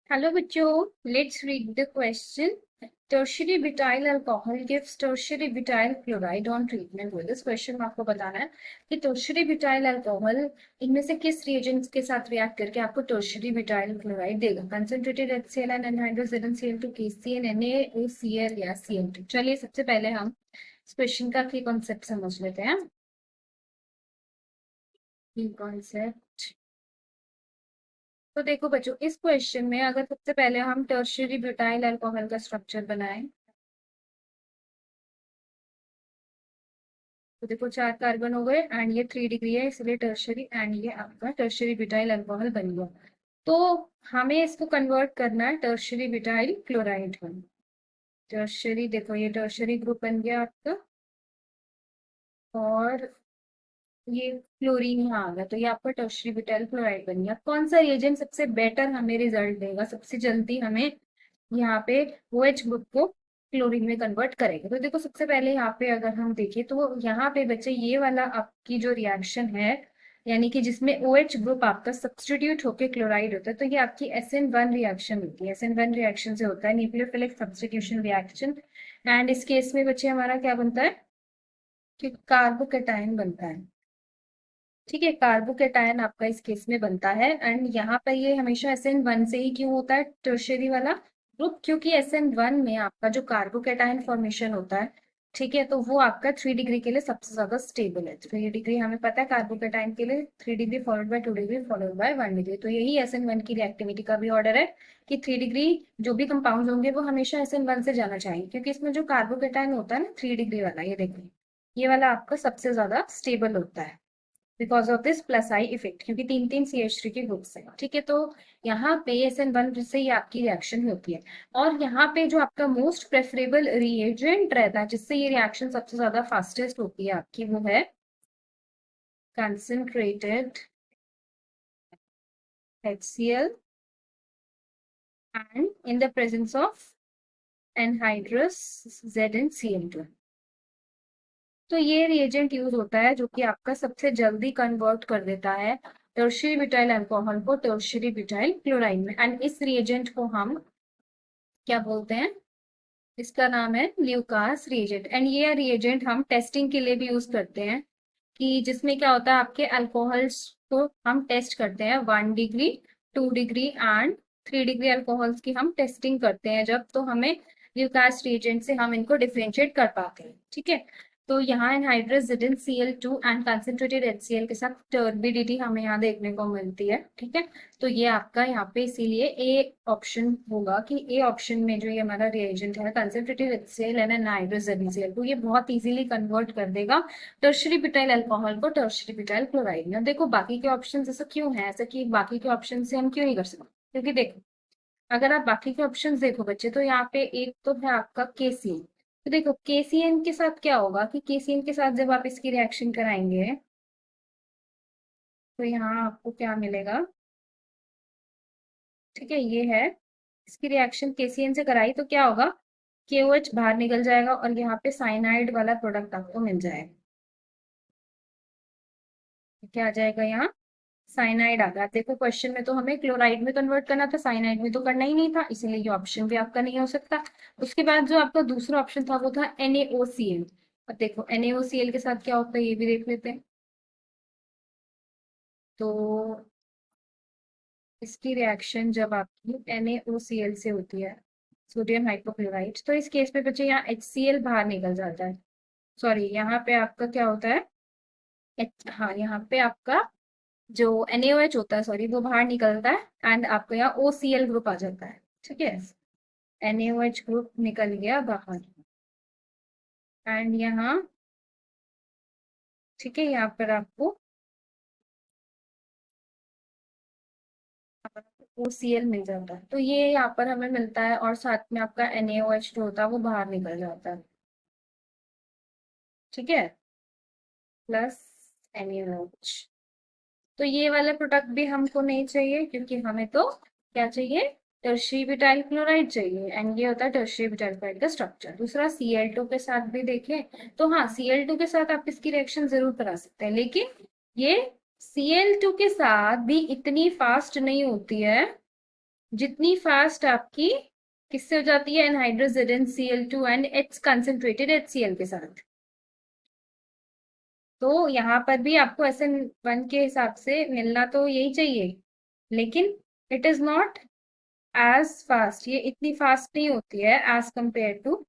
Hello बच्चों, let's read the question. Tertiary butyl alcohol gives tertiary butyl chloride on treatment with this question में आपको बताना है कि tertiary butyl alcohol इनमें से किस reagents के साथ react करके आपको tertiary butyl chloride देगा. Concentrated HCl and anhydrous ZnCl2 KCl NaOCl या Cl2. चलिए सबसे पहले हम इस क्वेश्चन का की कॉन्सेप्ट समझ लेते हैं. की कॉन्सेप्ट तो देखो बच्चों, इस क्वेश्चन में अगर सबसे पहले हम टर्शियरी ब्यूटाइल अल्कोहल का स्ट्रक्चर बनाएं तो देखो 4 कार्बन हो गए एंड ये 3 डिग्री है, इसलिए टर्शियरी एंड ये आपका टर्शियरी ब्यूटाइल अल्कोहल बन गया. तो हमें इसको कन्वर्ट करना है टर्शियरी ब्यूटाइल क्लोराइड में. टर्शियरी देखो, ये टर्शियरी ग्रुप बन गया आपका और ये क्लोरीन यहाँ आ गया, तो ये आपका टर्शियरी ब्यूटाइल क्लोराइड बन गया. कौन सा रिएजेंट सबसे बेटर हमें रिजल्ट देगा, सबसे जल्दी हमें यहाँ पे OH ग्रुप को क्लोरीन में कन्वर्ट करेंगे? तो देखो सबसे पहले यहाँ पे अगर हम देखें तो यहाँ पे बच्चे ये वाला आपकी जो रिएक्शन है, यानी कि जिसमें OH ग्रुप आपका सब्सटीट्यूट होके क्लोराइड होता है, तो ये आपकी SN1 रिएक्शन होती है. SN1 रिएक्शन से होता है न्यूक्लियोफिलिक सब्सटीट्यूशन रिएक्शन. एंड इस केस में बच्चे हमारा क्या बनता है कि कार्बोकेटायन बनता है. ठीक है, कार्बोकेटायन आपका इस केस में बनता है. एंड यहाँ पर ये हमेशा SN1 से ही क्यों होता है टर्शियरी वाला ग्रुप, क्योंकि SN1 में आपका जो कार्बोकेटायन फॉर्मेशन होता है, ठीक है, तो वो आपका 3 डिग्री के लिए सबसे ज्यादा स्टेबल है. 3 डिग्री हमें पता है कार्बोकेटायन के लिए 3 degree followed by 2 degree followed by 1 degree. तो यही SN1 की रिएक्टिविटी का भी ऑर्डर है कि 3 डिग्री जो भी कंपाउंड होंगे वो हमेशा SN1 से जाना चाहिए, क्योंकि इसमें जो कार्बोकेटायन होता है ना 3 डिग्री वाला, ये देखो ये वाला आपका सबसे ज्यादा स्टेबल होता है because of this plus I effect, क्योंकि 3 3 CH3 के ग्रुप्स है. ठीक है, तो यहाँ पे SN1 से ही आपकी रिएक्शन होती है. और यहाँ पे जो आपका मोस्ट प्रेफरेबल रिएजेंट रहता है जिससे ये रिएक्शन सबसे ज्यादा फास्टेस्ट होती है आपकी, वो है concentrated HCl and in the presence of anhydrous ZnCl2. तो ये रिएजेंट यूज होता है जो कि आपका सबसे जल्दी कन्वर्ट कर देता है टर्शियरी ब्यूटाइल अल्कोहल को टर्शियरी ब्यूटाइल क्लोराइड में. एंड इस रिएजेंट को हम क्या बोलते हैं, इसका नाम है ल्यूकास रिएजेंट. एंड ये रिएजेंट हम टेस्टिंग के लिए भी यूज करते हैं, कि जिसमें क्या होता है आपके अल्कोहल्स को हम टेस्ट करते हैं 1 degree 2 degree and 3 degree alcohols की हम टेस्टिंग करते हैं जब, तो हमें ल्यूकास रिएजेंट से हम इनको डिफरेंशिएट कर पाते हैं. ठीक है, तो यहाँ anhydrous ZnCl2 and concentrated HCl के साथ टर्बिडिटी हमें यहाँ देखने को मिलती है. ठीक है, तो ये आपका यहाँ पे इसीलिए ए ऑप्शन होगा कि ए ऑप्शन में जो ये हमारा रिएजेंट है concentrated HCl and anhydrous ZnCl2, ये बहुत इजीली कन्वर्ट कर देगा टर्शियरी ब्यूटाइल अल्कोहल को टर्शियरी ब्यूटाइल क्लोराइड में. देखो बाकी के ऑप्शन ऐसा क्यों है, ऐसा कि बाकी के ऑप्शन से हम क्यों नहीं कर सकते, क्योंकि देखो अगर आप बाकी के ऑप्शन देखो बच्चे, तो यहाँ पे एक तो है आपका KCl. तो देखो KCl के साथ क्या होगा कि KCl के साथ जब आप इसकी रिएक्शन कराएंगे तो यहाँ आपको क्या मिलेगा. ठीक है, ये है इसकी रिएक्शन KCl से कराई तो क्या होगा, KOH बाहर निकल जाएगा और यहाँ पे साइनाइड वाला प्रोडक्ट आपको मिल जाएगा. क्या आ जाएगा यहाँ, साइनाइड आ गया. देखो क्वेश्चन में तो हमें क्लोराइड में कन्वर्ट करना था, साइनाइड में तो करना ही नहीं था, इसीलिए ये ऑप्शन भी आपका नहीं हो सकता. उसके बाद जो आपका दूसरा ऑप्शन था वो था NaOCl. और देखो NaOCl के साथ क्या होता है ये भी देख लेते हैं. तो इसकी रिएक्शन जब आपकी NaOCl से होती है, सोडियम हाइपोक्लोराइड, तो इस केस में बच्चे यहाँ HCl बाहर निकल जाता है. सॉरी, यहाँ पे आपका क्या होता है हाँ यहाँ पे आपका जो NaOH होता है, सॉरी, वो बाहर निकलता है एंड आपका यहाँ OCl ग्रुप आ जाता है. ठीक है, NaOH ग्रुप निकल गया बाहर एंड यहाँ, ठीक है, यहाँ पर आपको OCl मिल जाता है. तो ये यहाँ पर हमें मिलता है और साथ में आपका NaOH जो होता है वो बाहर निकल जाता है. ठीक है, प्लस NaOH. तो ये वाला प्रोडक्ट भी हमको नहीं चाहिए, क्योंकि हमें तो क्या चाहिए, टर्शियरी ब्यूटाइल क्लोराइड चाहिए. एंड ये होता है टर्शियरी ब्यूटाइल क्लोराइड का स्ट्रक्चर. दूसरा Cl2 के साथ भी देखें तो हाँ, Cl2 के साथ आप इसकी रिएक्शन जरूर करा सकते हैं, लेकिन ये Cl2 के साथ भी इतनी फास्ट नहीं होती है जितनी फास्ट आपकी किससे हो जाती है, anhydrous ZnCl2 and it's concentrated HCl के साथ। तो यहाँ पर भी आपको SN1 के हिसाब से मिलना तो यही चाहिए, लेकिन it is not as fast, ये इतनी फास्ट नहीं होती है as compare to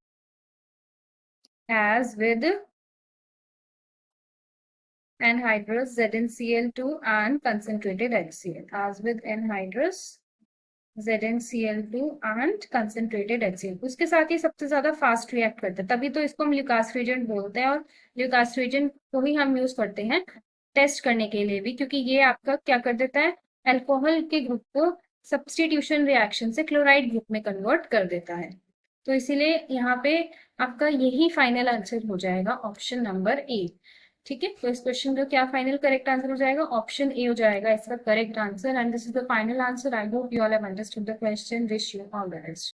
as with anhydrous ZnCl2 and concentrated HCl, as with anhydrous ZnCl2 and concentrated HCl, उसके साथ ही सबसे ज्यादा फास्ट रिएक्ट करता है, तभी तो इसको हम ल्यूकास रिएजेंट बोलते हैं। और ल्यूकास रिएजेंट को ही हम यूज करते हैं टेस्ट करने के लिए भी, क्योंकि ये आपका क्या कर देता है, अल्कोहल के ग्रुप को सब्स्टिट्यूशन रिएक्शन से क्लोराइड ग्रुप में कन्वर्ट कर देता है। तो इसीलिए यहाँ पे आपका यही फाइनल आंसर हो जाएगा, ऑप्शन नंबर ए। ठीक है, तो इस क्वेश्चन का क्या फाइनल करेक्ट आंसर हो जाएगा, ऑप्शन ए हो जाएगा इसका correct answer. And this is the final answer. I hope you all have understood the question. Wish you all the best.